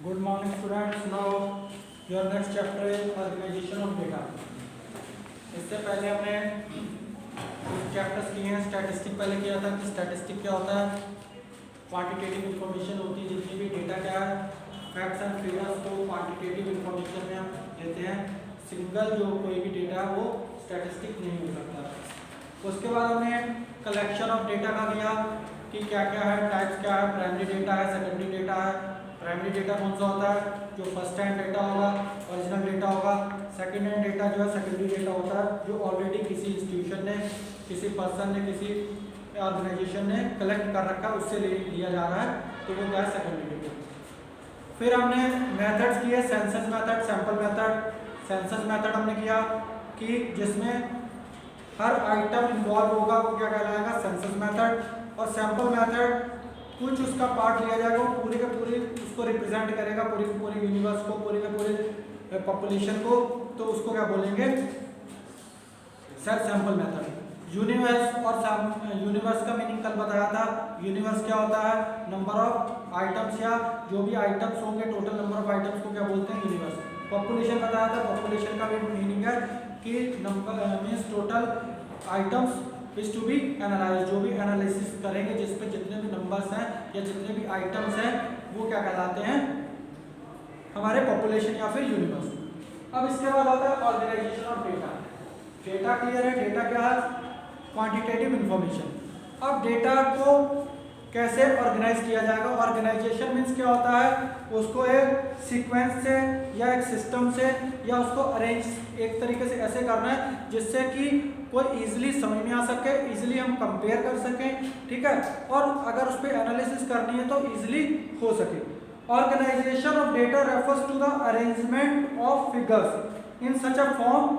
Good morning students. Now your next chapter is organization of data. इससे पहले हमने कुछ चैप्टर्स किए हैं. स्टैटिस्टिक पहले किया था कि स्टैटिस्टिक क्या होता है. क्वांटिटेटिव इंफॉर्मेशन होती है, जितनी भी डेटा क्या है, फैक्ट्स एंड फिगर्स को क्वांटिटेटिव इंफॉर्मेशन में हम देते हैं. सिंगल जो कोई भी डेटा है वो स्टैटिस्टिक नहीं हो सकता. उसके बाद हमने कलेक्शन ऑफ डेटा का लिया कि क्या क्या है, टाइप्स क्या है. प्राइमरी डेटा है, सेकेंडरी डेटा है. प्राइमरी डेटा कौन सा होता है, जो फर्स्ट हैंड डेटा होगा, ओरिजिनल डेटा होगा. सेकेंड हैंड डेटा जो है सेकेंडरी डेटा होता है, जो ऑलरेडी किसी इंस्टीट्यूशन ने, किसी पर्सन ने, किसी ऑर्गेनाइजेशन ने कलेक्ट कर रखा है, उससे लिया जा रहा है, तो वो क्या है, सेकेंडरी डेटा. फिर हमने मेथड्स किए, census method, sample method. Census method हमने किया कि जिसमें हर आइटम इन्वॉल्व होगा, वो क्या कहलाएगा, सेंसस मेथड. और सैंपल मेथड कुछ उसका पार्ट लिया जाएगा, वो पूरी के पूरी उसको रिप्रेजेंट करेगा, पूरी के पूरी यूनिवर्स को, पूरी के पूरे पॉपुलेशन को, तो उसको क्या बोलेंगे, सैंपल मेथड. यूनिवर्स और यूनिवर्स का मीनिंग कल बताया था. यूनिवर्स क्या होता है, नंबर ऑफ आइटम्स या जो भी आइटम्स होंगे, टोटल नंबर ऑफ आइटम्स को क्या बोलते हैं, यूनिवर्स. पॉपुलेशन बताया था. पॉपुलेशन का भी मीनिंग है कि number means total items is to be analyse. जो भी एनालिसिस करेंगे, जिसपे जितने भी नंबर्स हैं या जितने भी आइटम्स हैं, वो क्या कहलाते हैं, हमारे पॉपुलेशन या फिर यूनिवर्स. अब इसके बाद आता है organisation of data. Data clear है. डेटा क्या है, क्वांटिटेटिव इंफॉर्मेशन. अब डेटा को कैसे ऑर्गेनाइज किया जाएगा. ऑर्गेनाइजेशन मीन्स क्या होता है, उसको एक सीक्वेंस से या एक सिस्टम से या उसको अरेंज एक तरीके से ऐसे करना है जिससे कि कोई इजीली समझ में आ सके, इजीली हम कंपेयर कर सकें, ठीक है, और अगर उस पर एनालिसिस करनी है तो इजीली हो सके. Organisation of data refers to the arrangement of figures in such a form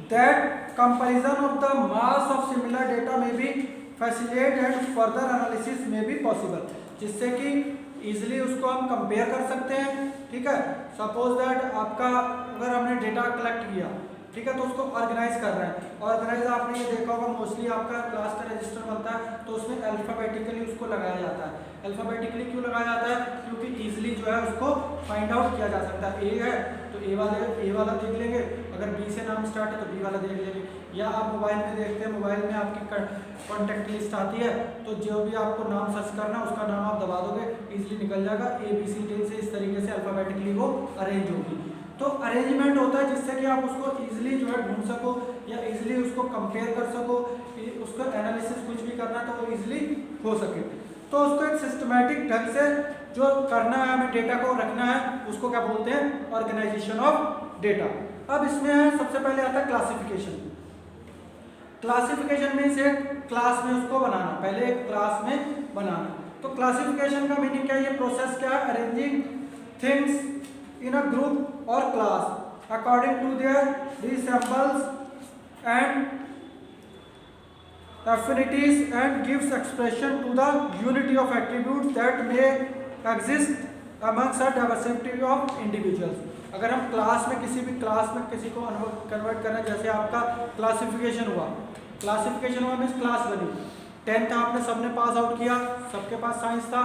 that comparison of the mass of similar data may be facilitated and further analysis may be possible. जिससे कि easily उसको हम compare कर सकते हैं, ठीक है. Suppose that आपका अगर हमने डेटा कलेक्ट किया, ठीक है, तो उसको ऑर्गेनाइज कर रहे हैं. ऑर्गेनाइज आपने ये देखा होगा, मोस्टली आपका क्लास का रजिस्टर बनता है तो उसमें अल्फाबेटिकली उसको लगाया जाता है. अल्फाबेटिकली क्यों लगाया जाता है, क्योंकि इजीली जो है उसको फाइंड आउट किया जा सकता है. ए है तो ए वाला देख लेंगे, अगर बी से नाम स्टार्ट है तो बी वाला देख लेंगे. या आप मोबाइल में देखते हैं, मोबाइल में आपकी कॉन्टैक्ट लिस्ट आती है, तो जो भी आपको नाम सर्च करना है उसका नाम आप दबा दोगे, इजीली निकल जाएगा. A B C D से इस तरीके से अल्फाबेटिकली वो अरेंज होगी. तो अरेंजमेंट होता है जिससे कि आप उसको इजीली जो है ढूंढ सको या इजीली उसको कंपेयर कर सको, उसको एनालिसिस कुछ भी करना तो वो इजीली हो सके. तो उसको एक सिस्टमैटिक ढंग से जो करना है, हमें डेटा को रखना है, उसको क्या बोलते हैं, ऑर्गेनाइजेशन ऑफ डेटा. अब इसमें है सबसे पहले आता है क्लासिफिकेशन. क्लासिफिकेशन मीन्स एक क्लास में उसको बनाना, पहले एक क्लास में बनाना. तो क्लासिफिकेशन का मीनिंग क्या है, ये प्रोसेस क्या है, arranging things in a group or class according to their resemblance and affinities and gives expression to the unity of attributes that may exist amongst a diversity of individuals. अगर हम class में किसी भी class में किसी को convert करना, जैसे आपका क्लासिफिकेशन हुआ, क्लासिफिकेशन हुआ मीन्स क्लास बनी, 10th आपने सबने पास आउट किया, सबके पास साइंस था,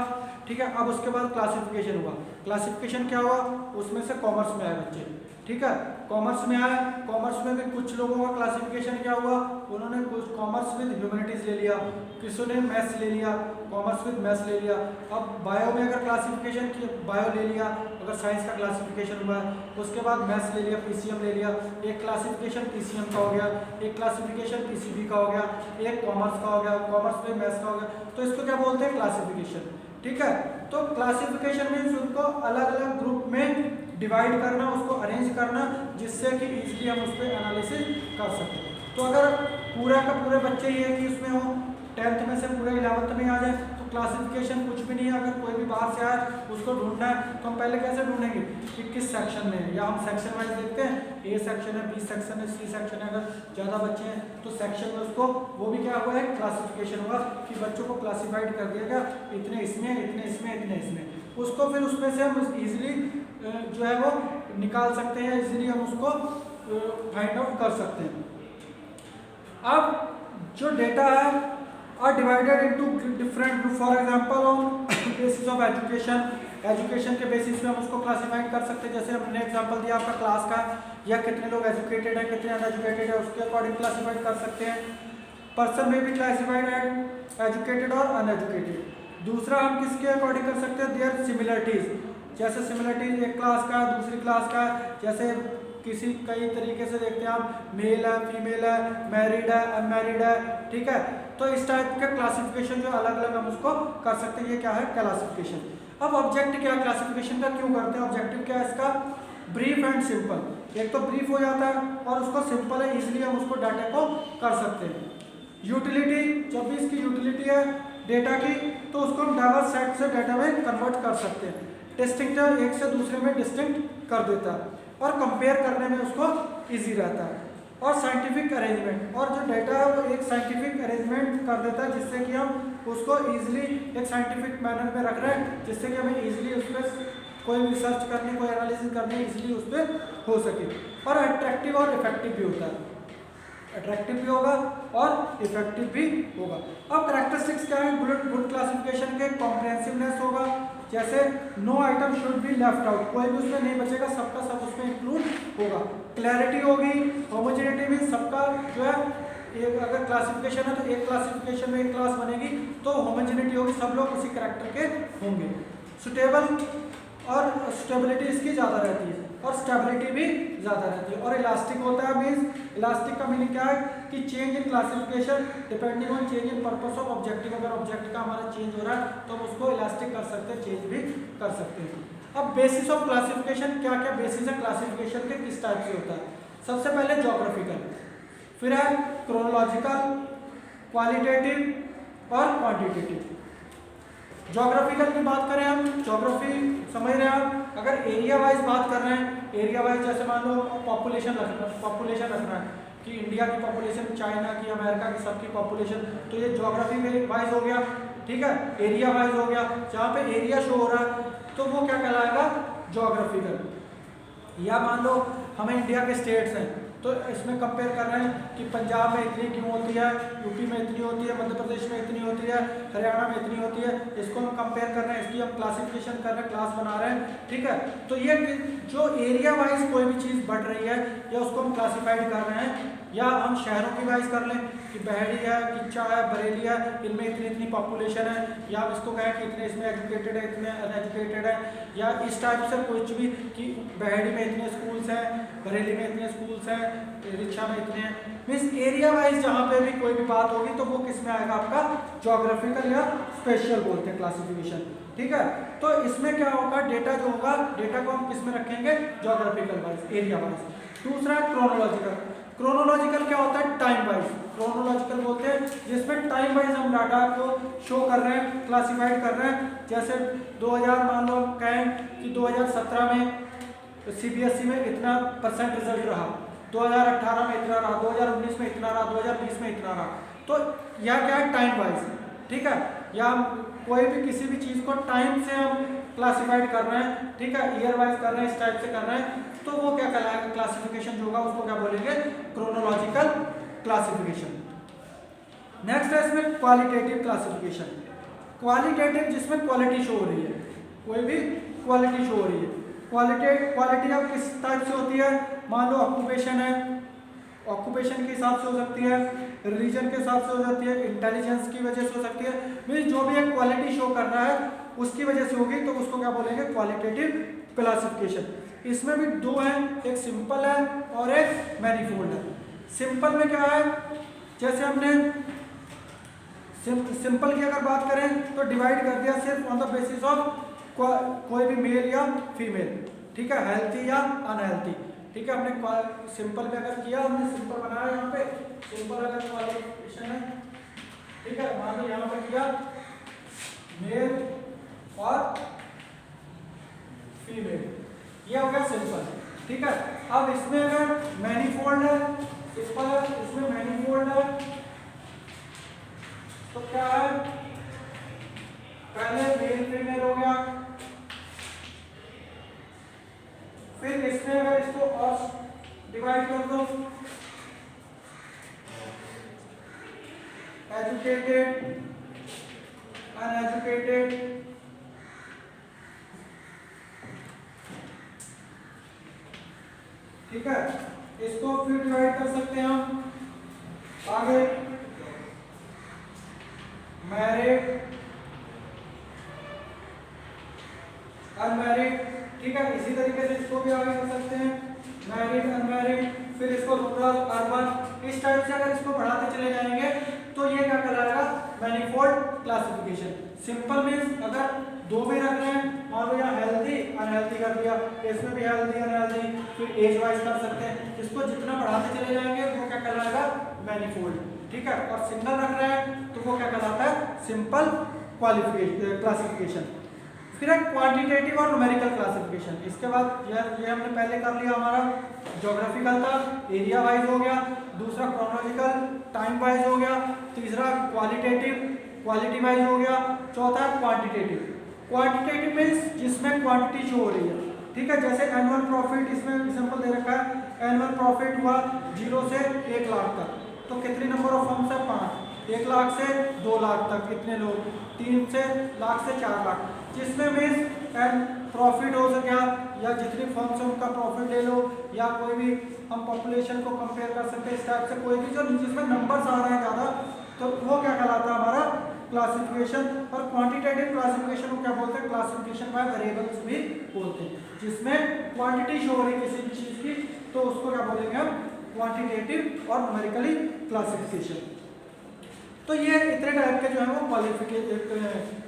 ठीक है. अब उसके बाद क्लासिफिकेशन हुआ. क्लासिफिकेशन क्या हुआ, उसमें से कॉमर्स में आए बच्चे, ठीक है, कॉमर्स में आए. कॉमर्स में भी कुछ लोगों का क्लासिफिकेशन क्या हुआ, उन्होंने कुछ कॉमर्स विद ह्यूमैनिटीज ले लिया, किसी ने मैथ्स ले लिया, कॉमर्स विद मैथ्स ले लिया. अब बायो में अगर क्लासिफिकेशन किया, बायो ले लिया, अगर साइंस का क्लासिफिकेशन हुआ है, उसके बाद मैथ्स ले लिया, पीसीएम ले लिया. एक क्लासिफिकेशन पीसीएम का हो गया, एक क्लासिफिकेशन पीसीबी का हो गया, एक कॉमर्स का हो गया, कॉमर्स में मैथ्स का हो गया. तो इसको क्या बोलते हैं, क्लासिफिकेशन, ठीक है. तो क्लासिफिकेशन मीन्स उनको अलग अलग ग्रुप में डिवाइड करना, उसको अरेंज करना, जिससे कि इजीली हम उस पर एनालिसिस कर सकें. तो अगर पूरा का पूरे बच्चे ये कि उसमें हो 10th में से पूरे 11th में आ जाए, तो क्लासिफिकेशन कुछ भी नहीं है. अगर कोई भी बाहर से आए उसको ढूंढना है तो हम पहले कैसे ढूंढेंगे कि किस सेक्शन में है, या हम सेक्शन वाइज देखते हैं, ए सेक्शन है, बी सेक्शन है, सी सेक्शन है. अगर ज़्यादा बच्चे हैं तो सेक्शन में उसको, वो भी क्या हुआ है, क्लासिफिकेशन हुआ कि बच्चों को क्लासिफाइड कर दिया गया, इतने इसमें, इतने इसमें, इतने इसमें. उसको फिर उसमें से हम इजीली जो है वो निकाल सकते हैं, इजीली हम उसको फाइंड आउट कर सकते हैं. अब जो डेटा है are divided into different groups. For example, on basis of education, education के बेसिस पे हम उसको क्लासीफाइड कर सकते हैं। जैसे हमने एग्जांपल दिया आपका क्लास का, या कितने लोग एजुकेटेड हैं कितने अनएजुकेटेड है, उसके अकॉर्डिंग क्लासीफाइड कर सकते हैं। पर्सन में भी क्लासीफाइड है एजुकेटेड और अनएजुकेटेड। दूसरा हम किसके अकॉर्डिंग कर सकते हैं, देयर सिमिलरिटीज, जैसे सिमिलरिटीज एक क्लास का दूसरी क्लास का, जैसे किसी कई तरीके से देखते हैं आप, मेल है फीमेल है, मैरिड है अनमैरिड है, ठीक है। तो इस टाइप का क्लासिफिकेशन जो अलग अलग हम उसको कर सकते हैं, ये क्या है क्लासिफिकेशन। अब ऑब्जेक्ट क्या क्लासिफिकेशन का क्यों करते हैं, ऑब्जेक्टिव क्या है इसका, ब्रीफ एंड सिंपल। एक तो ब्रीफ हो जाता है और उसको सिंपल है, इसलिए हम उसको डाटा को कर सकते हैं। यूटिलिटी, जब भी इसकी यूटिलिटी है डेटा की, तो उसको हम डाइवर्स सेट से डाटा में कन्वर्ट कर सकते हैं। डिस्टिंक्टिव, एक से दूसरे में डिस्टिंक्ट कर देता है, और कंपेयर करने में उसको इजी रहता है। और साइंटिफिक अरेंजमेंट, और जो डाटा है वो एक साइंटिफिक अरेंजमेंट कर देता है, जिससे कि हम उसको इजीली एक साइंटिफिक मैनर में रख रहे हैं, जिससे कि हमें इजीली उस पर कोई भी रिसर्च करनी, कोई एनालिसिस करनी इजीली उस पर हो सके। और अट्रैक्टिव और इफेक्टिव भी होता है, अट्रैक्टिव भी होगा और इफेक्टिव भी होगा। अब कैरेक्टरिस्टिक्स क्या है गुड क्लासिफिकेशन के, कॉम्प्रिहेंसिवनेस होगा, जैसे no item should be left out, कोई भी उसमें नहीं बचेगा, सबका सब उसमें इंक्लूड होगा। क्लैरिटी होगी, होमोजेनिटी भी, सबका जो है एक अगर क्लासिफिकेशन है तो एक क्लासिफिकेशन में एक क्लास बनेगी, तो होमोजेनिटी होगी, सब लोग उसी कैरेक्टर के होंगे। सुटेबल, और स्टेबिलिटी इसकी ज़्यादा रहती है, और स्टेबिलिटी भी ज़्यादा रहती है। और इलास्टिक होता है, मीन्स इलास्टिक का मीनिंग क्या है कि change in classification depending on change in purpose of objective. अगर ऑब्जेक्ट का हमारा चेंज हो रहा है तो हम उसको इलास्टिक कर सकते हैं, चेंज भी कर सकते हैं। अब बेसिस ऑफ क्लासिफिकेशन, क्या क्या बेसिस है क्लासिफिकेशन के, किस टाइप से होता है। सबसे पहले ज्योग्राफिकल, फिर है क्रोनोलॉजिकल, क्वालिटेटिव और क्वांटिटेटिव। ज्योग्राफिकल की बात करें हम, ज्योग्राफी समझ रहे हैं आप, अगर एरिया वाइज बात कर रहे हैं, एरिया वाइज जैसे मान लो पॉपुलेशन रखना है कि इंडिया की पॉपुलेशन, चाइना की, अमेरिका की, सबकी पॉपुलेशन, तो ये ज्योग्राफी वाइज हो गया, ठीक है। एरिया वाइज हो गया, जहाँ पे एरिया शो हो रहा है तो वो क्या कहलाएगा ज्योग्राफिकल। या मान लो हमें इंडिया के स्टेट्स हैं, तो इसमें कंपेयर कर रहे हैं कि पंजाब में इतनी क्यों होती है, यूपी में इतनी होती है, मध्य प्रदेश में इतनी होती है, हरियाणा में इतनी होती है, इसको हम कंपेयर कर रहे हैं, इसकी हम क्लासिफिकेशन कर रहे हैं, क्लास बना रहे हैं, ठीक है। तो ये जो एरिया वाइज कोई भी चीज़ बढ़ रही है या उसको हम क्लासीफाइड कर रहे हैं, या हम शहरों की वाइज कर लें कि बहरी है, किच्चा है, बरेली है, इनमें इतनी इतनी पॉपुलेशन है, या हम इसको कहें कि इतने इसमें एजुकेटेड है, इतने अनएजुकेटेड है, या इस टाइप से कुछ भी कि बहरी में इतने स्कूल्स हैं, बरेली में इतने स्कूल्स हैं, रिक्शा में इतने हैं, मीन्स एरिया वाइज जहाँ पे भी कोई भी बात होगी तो वो किस में आएगा आपका ज्योग्राफिकल या स्पेशल बोलते हैं क्लासिफिकेशन, ठीक है। तो इसमें क्या होगा, डेटा जो होगा, डेटा को हम किस में रखेंगे ज्योग्राफिकल वाइज, एरिया वाइज। दूसरा क्रोनोलॉजिकल, क्रोनोलॉजिकल क्या होता है टाइम वाइज, क्रोनोलॉजिकल बोलते हैं जिसमें टाइम वाइज हम डाटा को शो कर रहे हैं, क्लासिफाइड कर रहे हैं। जैसे 2000 मान लो कहें कि 2017 में सीबीएसई में इतना % रिजल्ट रहा, 2018 में इतना रहा, 2019 में इतना रहा, 2020 में इतना रहा, तो यह क्या है टाइम वाइज, ठीक है। या कोई भी किसी भी चीज़ को टाइम से हम क्लासिफाइड कर रहे हैं, ठीक है, ईयर वाइज कर रहे हैं, इस टाइप से कर रहे हैं, तो वो क्या कहलाएगा क्लासिफिकेशन जो होगा उसको क्या बोलेंगे क्रोनोलॉजिकल क्लासिफिकेशन। नेक्स्ट है इसमें क्वालिटेटिव क्लासिफिकेशन, क्वालिटेटिव जिसमें क्वालिटी शो हो रही है, कोई भी क्वालिटी शो हो रही है। क्वालिटी अब किस टाइप से होती है, मान लो ऑक्यूपेशन है, ऑक्यूपेशन के हिसाब से हो सकती है, रिलीजन के हिसाब से हो सकती है, इंटेलिजेंस की वजह से हो सकती है, मीन्स जो भी एक क्वालिटी शो कर रहा है उसकी वजह से होगी, तो उसको क्या बोलेंगे क्वालिटेटिव क्लासिफिकेशन। इसमें भी दो हैं, एक सिंपल है और एक मैनीफोल्ड है। सिंपल में क्या है, जैसे हमने सिंपल की अगर बात करें तो डिवाइड कर दिया सिर्फ ऑन द बेसिस ऑफ कोई भी मेल या फीमेल, ठीक है, हेल्थी या अनहेल्थी, ठीक है। हमने सिंपल में अगर किया, हमने सिंपल बनाया, यहाँ पे सिंपल अगर क्वालिफिकेशन है, ठीक है, मान लो यहाँ पे किया मेल और फीमेल, ये हो गया सिंपल, ठीक है। अब इसमें अगर मैनीफोल्ड है, सिंपल है, इसमें मैनीफोल्ड है, तो क्या है, पहले मेल फीमेल हो गया, फिर इसमें अगर इसको और डिवाइड कर दो, एजुकेटेड, अनएजुकेटेड, ठीक है, इसको फिर डिवाइड कर सकते हैं हम आगे मैरिड अनमैरिड। ठीक है, इसी तरीके से इसको भी आगे कर सकते हैं मैरिड अनमैरिड, फिर इसको रूरल अर्बन, इस टाइप से अगर इसको बढ़ाते चले जाएंगे तो ये क्या कहलाएगा मैनिफोल्ड क्लासिफिकेशन। सिंपल मीन्स अगर दो में रख रहे हैं, मान लो यहाँ हेल्दी अनहेल्दी कर दिया, इसमें भी हेल्दी अनहेल्दी, फिर एज वाइज कर सकते हैं, इसको जितना बढ़ाते चले जाएंगे वो क्या कहलाएगा मैनिफोल्ड। ठीक है, और सिंगल रख रहे हैं तो वो क्या कहलाता है सिंपल क्लासिफिकेशन। फिर है क्वांटिटेटिव और न्यूमेरिकल क्लासिफिकेशन। इसके बाद ये हमने पहले कर लिया, हमारा ज्योग्राफिकल था, एरिया वाइज हो गया, दूसरा क्रोनोलॉजिकल टाइम वाइज हो गया, तीसरा क्वालिटेटिव क्वालिटी वाइज हो गया, चौथा क्वांटिटेटिव। क्वांटिटेटिव मीन्स जिसमें क्वांटिटी शो हो रही है। ठीक है, जैसे एनुअल प्रॉफिट, इसमें एग्जांपल दे रखा है, एनुअल प्रॉफिट हुआ 0 से 1 लाख तक, तो कितने नंबर ऑफ फर्म्स है 5, 1 लाख से 2 लाख तक कितने लोग, 3 से लाख से 4 लाख, जिसमें मीन्स प्रॉफिट हो सका, या जितनी फर्म्स है उनका प्रॉफिट ले लो, या कोई भी हम पॉपुलेशन को कंपेयर कर सकते हैं इस टाइप से, कोई भी जो जिसमें नंबर्स आ रहे हैं ज़्यादा, तो वो क्या कहलाता है हमारा क्लासिफिकेशन। और क्वांटिटेटिव क्लासिफिकेशन को क्या बोलते हैं, क्लासिफिकेशन बाय वेरिएबल्स भी बोलते हैं, जिसमें क्वांटिटी शो हो रही किसी भी चीज़ की तो उसको क्या बोलेंगे हम क्वांटिटेटिव और न्यूमेरिकली क्लासिफिकेशन। तो ये इतने टाइप के जो है वो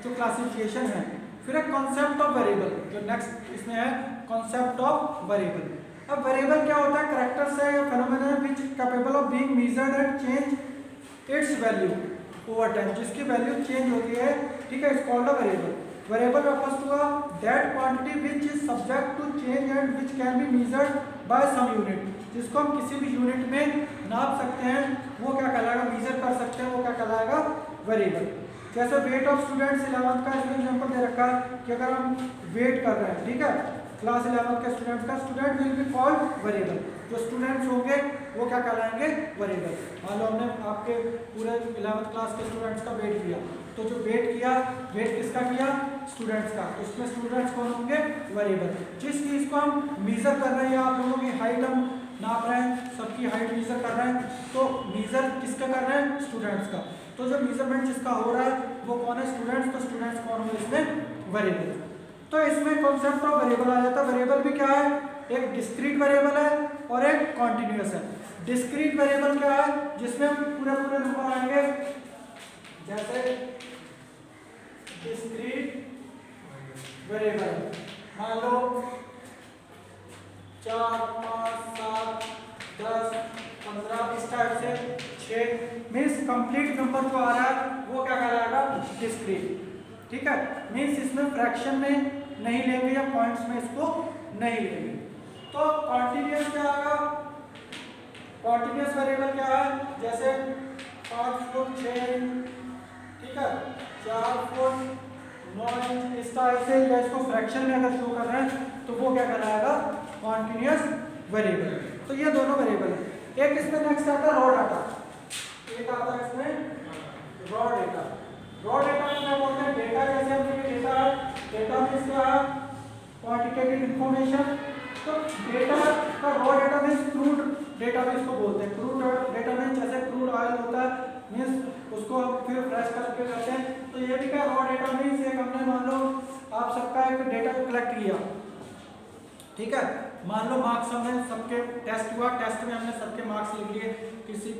जो क्लासिफिकेशन है। फिर है कॉन्सेप्ट ऑफ वेरिएबल, जो नेक्स्ट इसमें है कॉन्सेप्ट ऑफ वेरिएबल। अब वेरिएबल क्या होता है, कैरेक्टर्स है या phenomena which capable of being measured and change its value over time, जिसकी वैल्यू चेंज होती है। ठीक है, it's called a variable. Variable refers to that quantity which is subject to change and which can be measured by some unit, जिसको हम किसी भी unit में नाप सकते हैं, वो क्या कहलाएगा, मेजर कर सकते हैं, वो क्या कहलाएगा वेरिएबल। जैसे वेट ऑफ स्टूडेंट्स 11th का इसमें एग्जांपल दे रखा है कि अगर हम वेट कर रहे हैं, ठीक है, क्लास 11th के स्टूडेंट्स का, student will be called variable. जो स्टूडेंट्स होंगे वो क्या कहलाएंगे वेरिएबल। मान लो हमने आपके पूरे 11th क्लास के स्टूडेंट्स का वेट किया, तो जो वेट किया, वेट किसका किया, स्टूडेंट्स का, उसमें स्टूडेंट्स कौन होंगे वेरिएबल। जिस चीज़ को हम मेजर कर रहे हैं, आप लोगों की हाइट हम नाप रहे हैं, सबकी हाइट मेजर कर रहे हैं, तो मेजर किसका कर रहे हैं स्टूडेंट्स का, तो जो मेजरमेंट जिसका हो रहा है वो कौन है स्टूडेंट्स, तो स्टूडेंट्स कौन होंगे इसमें वेरिएबल। तो इसमें कॉन्सेप्ट ऑफ वेरिएबल आ जाता है। वेरिएबल भी क्या है, एक डिस्क्रीट वेरिएबल है और एक कॉन्टिन्यूअस है। डिस्क्रीट वेरिएबल क्या है, जिसमें पूरे पूरे नंबर आएंगे, जैसे डिस्क्रीट वेरिएबल मान लो 4 5 7 10 15 इस टाइप से 6, मीन्स कंप्लीट नंबर जो आ रहा है वो क्या कहलाएगा डिस्क्रीट। ठीक है, मीन्स इसमें फ्रैक्शन में नहीं लेंगे या पॉइंट्स में इसको नहीं लेंगे। तो कॉन्टिन्यूअस क्या आएगा, कॉन्टिन्यूअस वेरिएबल क्या है, जैसे 5 फुट 6 इंच, ठीक है, 4 फुट 9 इंच, इस टाइप से, या इसको फ्रैक्शन में अगर शो कर रहे हैं तो वो क्या कहलाएगा कॉन्टिन्यूअस वेरिएबल। तो ये दोनों वेरिएबल है। एक इसमें नेक्स्ट आता है रॉ डाटा, एक आता है इसमें रॉ डेटा। रॉ डेटा में क्या बोलते हैं, डेटा जैसे हमने डेटा है, डेटा में क्या है क्वांटिटेटिव इंफॉर्मेशन। तो डेटा का raw data means crude data भी इसको बोलते हैं। क्रूड डेटा मीन्स जैसे क्रूड ऑयल होता है, मीन्स उसको हम फिर फ्रेश करके करते हैं, तो ये भी क्या रॉ डेटा मीन्स एक हमने मान लो आप सबका एक डेटा को कलेक्ट किया, ठीक है, मान लो मार्क्स हमने सबके टेस्ट हुआ, टेस्ट में हमने सबके मार्क्स लिख लिए, किसी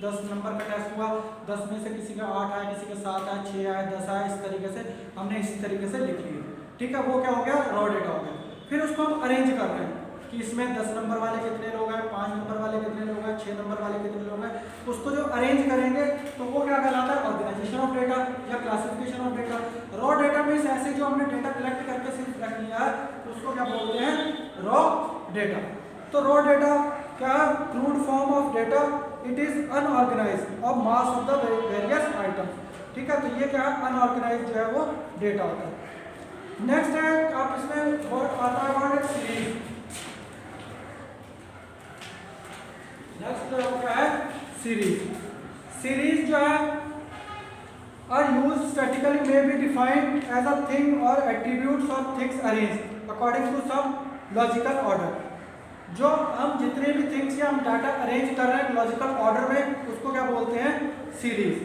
10 नंबर का टेस्ट हुआ, 10 में से किसी का 8 आया, किसी का 7 आया, 6 आया, 10 आया, इस तरीके से हमने इसी तरीके से लिख लिए। ठीक है, वो क्या हो गया रॉ डेटा हो गया। फिर उसको हम अरेंज कर रहे हैं कि इसमें 10 नंबर वाले कितने लोग हैं, 5 नंबर वाले कितने लोग हैं, 6 नंबर वाले कितने लोग हैं, उसको जो अरेंज करेंगे तो वो क्या कहलाता है ऑर्गेनाइजेशन ऑफ डेटा या classification of data. Raw data means ऐसे जो हमने डेटा कलेक्ट करके सिर्फ रख लिया है उसको क्या बोलते हैं रॉ डेटा। तो रॉ डेटा क्या, crude form of data, it is unorganised of mass of the various item. ठीक है, तो ये क्या है अनऑर्गेनाइज्ड जो है वो डेटा होता है। नेक्स्ट है आप इसमें वर्ड आता है वर्ड सीरीज। नेक्स्ट क्या है सीरीज। सीरीज जो है are used statically may be defined as a thing और एट्रीब्यूट्स और things arranged according to some logical order. जो हम जितने भी थिंग्स या हम डाटा अरेंज कर रहे हैं लॉजिकल ऑर्डर में, उसको क्या बोलते हैं? सीरीज।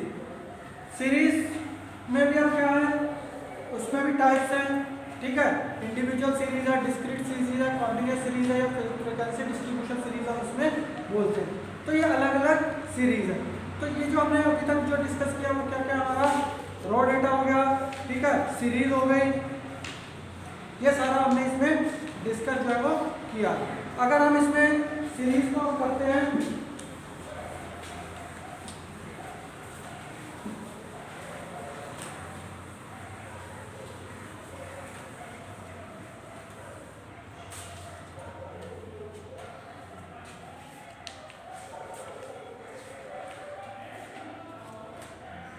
सीरीज में भी हम क्या है, उसमें भी टाइप्स हैं, ठीक है। इंडिविजुअल सीरीज है, डिस्क्रीट सीरीज है, कॉन्टिन्यूअस सीरीज है, या फ्रीक्वेंसी डिस्ट्रीब्यूशन सीरीज हम उसमें बोलते हैं। तो ये अलग अलग सीरीज है। तो ये जो हमने अभी तक जो डिस्कस किया वो क्या क्या हमारा रॉ डेटा हो गया, ठीक है, सीरीज हो गई, ये सारा हमने इसमें डिस्कस जो है वो किया। अगर हम इसमें सीरीज को करते हैं,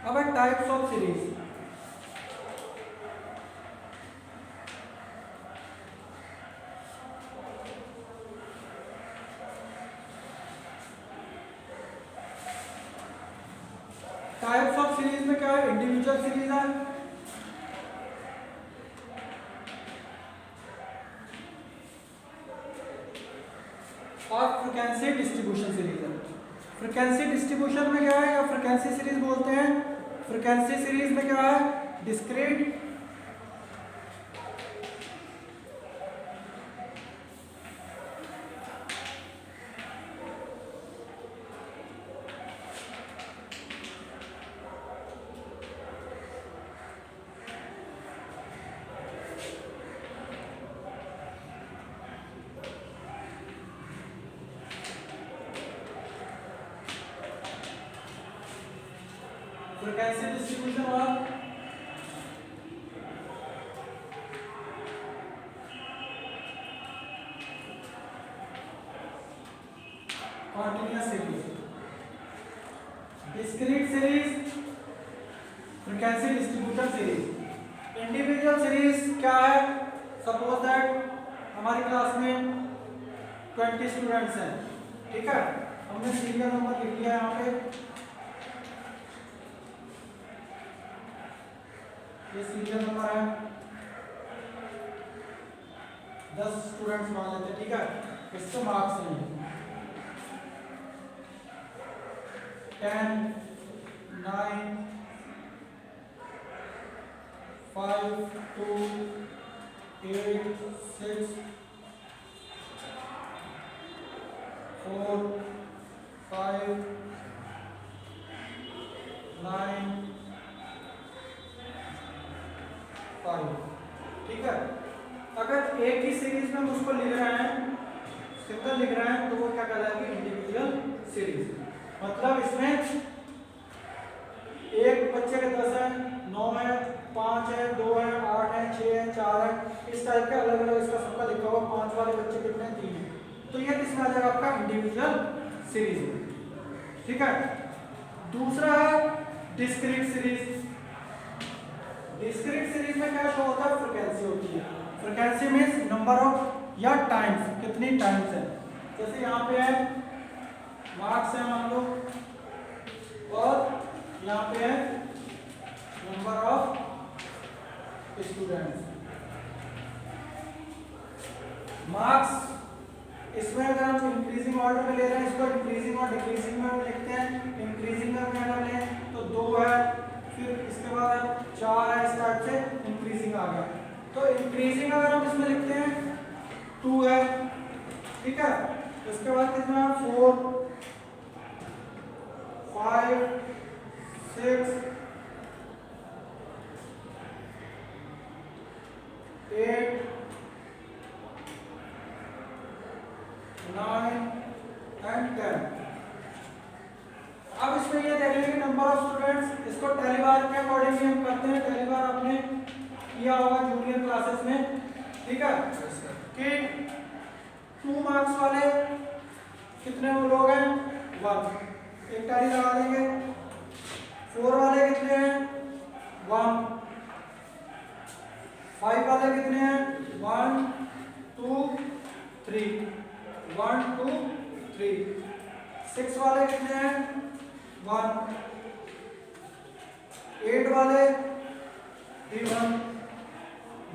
अब है types of series. Types of series में क्या है? इंडिविजुअल सीरीज है, और फ्रीक्वेंसी डिस्ट्रीब्यूशन सीरीज है। फ्रीक्वेंसी डिस्ट्रीब्यूशन में क्या है, या फ्रीक्वेंसी सीरीज बोलते हैं। फ्रीक्वेंसी सीरीज में क्या है? डिस्क्रीट, फ्रीक्वेंसी डिस्ट्रीब्यूशन और continuous series. Discrete series, frequency distribution series. Individual series क्या है? सपोज दैट हमारी क्लास में 20 स्टूडेंट्स हैं, ठीक है, हमने सीरियल नंबर लिख लिया यहाँ पे, ये सीरियल नंबर है, 10 स्टूडेंट्स मान लेते हैं, ठीक है, इससे मार्क्स नहीं है। 10, 9, 5, 2, 8, 6, 4, 5, 9, 5, ठीक है। अगर एक ही सीरीज में हम उसको लिख रहे हैं, सिंगल लिख रहे हैं, तो वो क्या कहलाएगी? Individual series. मतलब इसमें एक बच्चे के 10 है, 9 है, 5 है, 2 है, 8 है, 6 है, 4 है, इस टाइप के अलग अलग इसका सबका लिखा हुआ। 5 वाले बच्चे कितने? 3 है। तो ये किसमें आ जाएगा? आपका इंडिविजुअल सीरीज में, ठीक है। दूसरा है डिस्क्रीट सीरीज। डिस्क्रीट सीरीज में क्या शो होता है? फ्रीक्वेंसी होती है। फ्रीक्वेंसी मींस नंबर ऑफ या टाइम्स, कितनी टाइम्स है। जैसे यहाँ पे है मार्क्स है मान लो, और यहाँ पे है नंबर ऑफ स्टूडेंट्स। मार्क्स इसमें अगर हम इंक्रीजिंग ऑर्डर में ले रहे हैं, इसको इंक्रीजिंग और डिक्रीजिंग में लिखते हैं। इंक्रीजिंग में अगर लें तो 2 है, फिर इसके बाद 4 है, इस टाइप से इंक्रीजिंग आ गया। तो इंक्रीजिंग अगर हम इसमें लिखते हैं 2 है, ठीक है, इसके बाद कितना? 4, 5, 6, 8, 9 एंड 10। अब इसमें ये देख लेंगे नंबर ऑफ स्टूडेंट्स, इसको टेलीबार के अकॉर्डिंग हम करते हैं। टेलीबार आपने किया होगा जूनियर क्लासेस में, ठीक है, कि 2 मार्क्स वाले कितने लोग हैं? 1, एक टैली लगा देंगे। 4 वाले कितने हैं? 1। 5 वाले कितने हैं? 1, 2, 3, 1, 2, 3। 6 वाले कितने हैं? 1। 8 वाले भी 1,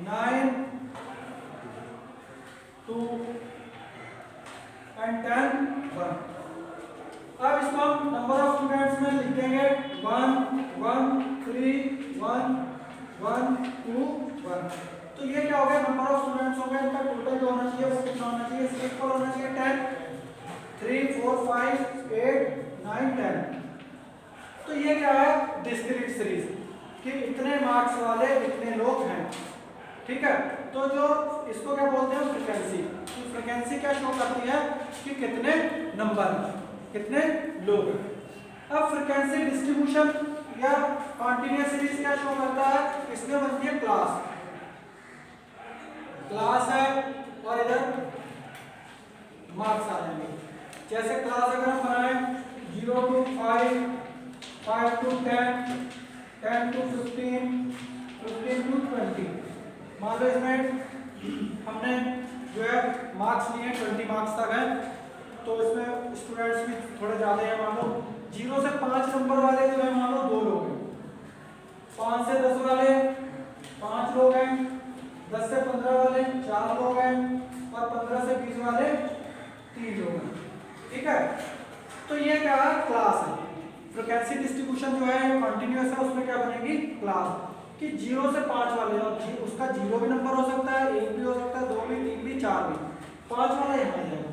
9, 2, 1। अब इसको हम नंबर ऑफ स्टूडेंट्स में लिखेंगे 1 1 3 1 1 2 1। तो ये क्या हो गया, नंबर ऑफ स्टूडेंट्स हो गए, इनका टोटल जो होना चाहिए वो कितना होना चाहिए, इसके इक्वल होना चाहिए 10, 3 4 5 8 9 10। तो ये क्या है, डिस्क्रीट सीरीज कि इतने मार्क्स वाले इतने लोग हैं, ठीक है। तो जो इसको क्या बोलते हैं, फ्रीक्वेंसी। तो फ्रीक्वेंसी क्या शो करती है कि कितने नंबर, कितने लोग। अब फ्रीक्वेंसी डिस्ट्रीब्यूशन या कॉन्टिन्यूअस सीरीज क्या शो करता है, इसमें बनती है क्लास, क्लास है और इधर मार्क्स आ जाएंगे। जैसे क्लास अगर हम बनाएं 0 to 5, 5 to 10, 10 to 15, 15 to 20। मान लो इसमें हमने जो है मार्क्स लिए 20 मार्क्स तक है, तो इसमें स्टूडेंट्स भी थोड़े ज़्यादा हैं। मान लो 0 से 5 नंबर वाले जो है मान लो 2 लोग हैं, 5 से 10 वाले 5 लोग हैं, 10 से 15 वाले 4 लोग हैं और 15 से 20 वाले 3 लोग हैं, ठीक है। तो ये क्या है, क्लास है। फ्रीक्वेंसी डिस्ट्रीब्यूशन जो है कंटिन्यूअस है, उसमें क्या बनेगी, क्लास कि 0 से 5 वाले, और उसका 0 भी नंबर हो सकता है, 1 भी हो सकता है, 2 भी, 3 भी, 4 भी, 5 वाला यहाँ जाएगा,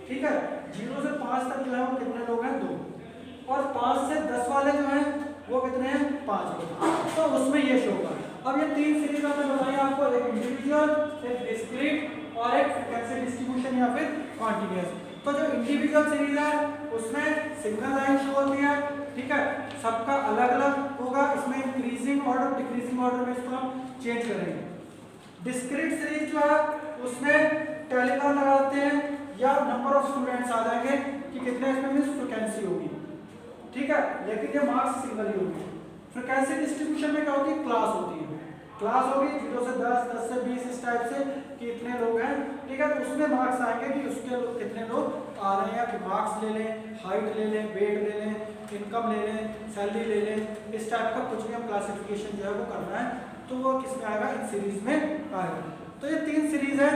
ठीक है। 0 से 5 तक जो है वो कितने लोग हैं, 2, और 5 से 10 वाले जो हैं वो कितने हैं, 5 लोग। तो उसमें ये शो होगा। अब ये 3 सीरीज हमने बताई आपको, एक इंडिविजुअल, एक डिस्क्रीट और एक फ्रीक्वेंसी डिस्ट्रीब्यूशन या फिर कॉन्टिन्यूअस। तो जो इंडिविजुअल सीरीज है उसमें सिंगल लाइन शो होती है, ठीक है, सबका अलग अलग होगा, इसमें इंक्रीजिंग ऑर्डर डिक्रीजिंग ऑर्डर में इसको हम चेंज करेंगे। डिस्क्रीट सीरीज जो है उसमें टेलीफोन लगाते हैं या नंबर ऑफ स्टूडेंट्स आ जाएंगे कि कितने इसमें मींस फ्रीक्वेंसी होगी, ठीक है, लेकिन ये मार्क्स सिंगल ही होगी। फ्रीक्वेंसी डिस्ट्रीब्यूशन में क्या होती है, क्लास होती है, क्लास होगी 0 से 10, 10 से 20 इस टाइप से कि इतने लोग हैं, ठीक है। तो उसमें मार्क्स आएंगे कि उसके कितने लोग आ रहे हैं, कि मार्क्स ले लें, हाइट ले लें, वेट ले लें, इनकम ले लें, सैलरी ले लें, इस टाइप का कुछ भी हम क्लासिफिकेशन जो है वो करना है, तो वो किसमें आएगा, इन सीरीज में आएगा। तो ये 3 सीरीज है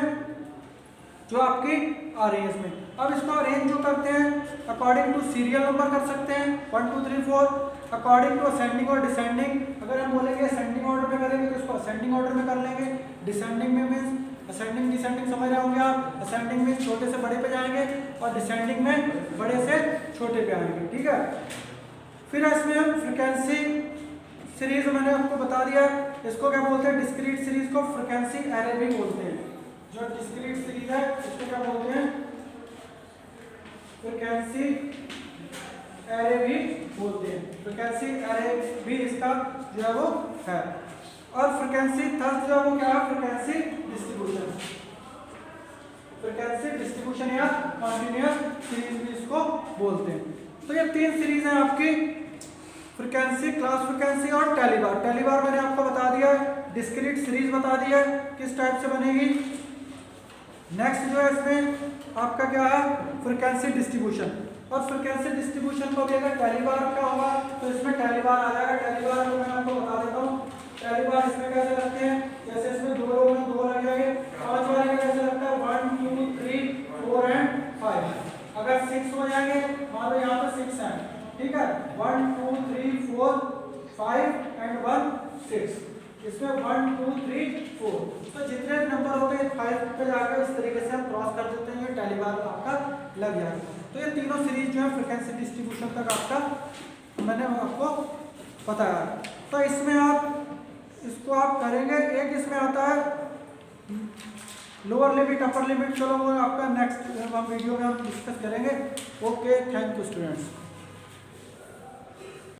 जो आपकी आ रही है इसमें। अब इसको अरेंज जो करते हैं अकॉर्डिंग टू सीरियल नंबर कर सकते हैं 1 2 3 4, अकॉर्डिंग टू असेंडिंग और डिसेंडिंग। अगर हम बोलेंगे असेंडिंग ऑर्डर में करेंगे तो इसको असेंडिंग ऑर्डर में कर लेंगे, डिसेंडिंग में मीन्स असेंडिंग डिसेंडिंग समझ रहे होंगे आप, असेंडिंग में छोटे से बड़े पे जाएंगे और डिसेंडिंग में बड़े से छोटे पे आएंगे, ठीक है। फिर इसमें हम फ्रीक्वेंसी सीरीज मैंने आपको बता दिया, इसको क्या बोलते हैं, डिस्क्रीट सीरीज को फ्रीक्वेंसी एरे भी बोलते हैं। जो डिस्क्रीट सीरीज है इसको क्या बोलते हैं, फ्रीक्वेंसी एरे भी बोलते हैं, फ्रीक्वेंसी एरे भी इसका जो है वो है। और फ्रीक्वेंसी थर्ड जो है वो क्या है, फ्रीक्वेंसी डिस्ट्रीब्यूशन, फ्रीक्वेंसी डिस्ट्रीब्यूशन या कॉन्टिन्यूअस सीरीज भी इसको बोलते हैं। तो ये 3 सीरीज हैं आपकी, फ्रीक्वेंसी, क्लास फ्रीक्वेंसी और टेलीबार। टेलीबार मैंने आपको बता दिया, डिस्क्रीट सीरीज बता दिया किस टाइप से बनेगी। नेक्स्ट जो है इसमें आपका क्या है, फ्रीक्वेंसी डिस्ट्रीब्यूशन, और फ्रीक्वेंसी डिस्ट्रीब्यूशन को भी अगर टेलीबार का होगा तो इसमें टेलीबार आ जाएगा। टेलीबार को मैं आपको बता देता हूँ, टेलीबार इसमें कैसे लगते हैं, जैसे इसमें 2 लोग हैं 2 लग जाएंगे, 5 वाले का कैसे लगता है 1 2 3 4 एंड 5। अगर 6 हो जाएंगे, मान लो यहाँ पर 6 हैं, ठीक है, 1 2 3 4 5 एंड 1 6, इसमें 1 2 3 4। तो जितने नंबर होते हैं 5 पे जाकर इस तरीके से हम क्रॉस कर देते हैं, ये टेलीबार आपका लग जाएगा। तो ये तीनों सीरीज जो है फ्रीक्वेंसी डिस्ट्रीब्यूशन तक आपका मैंने आपको बताया। तो इसमें आप इसको आप करेंगे, एक इसमें आता है लोअर लिमिट अपर लिमिट, चलो वो आपका नेक्स्ट वीडियो में हम डिस्कस करेंगे। Okay, thank you students.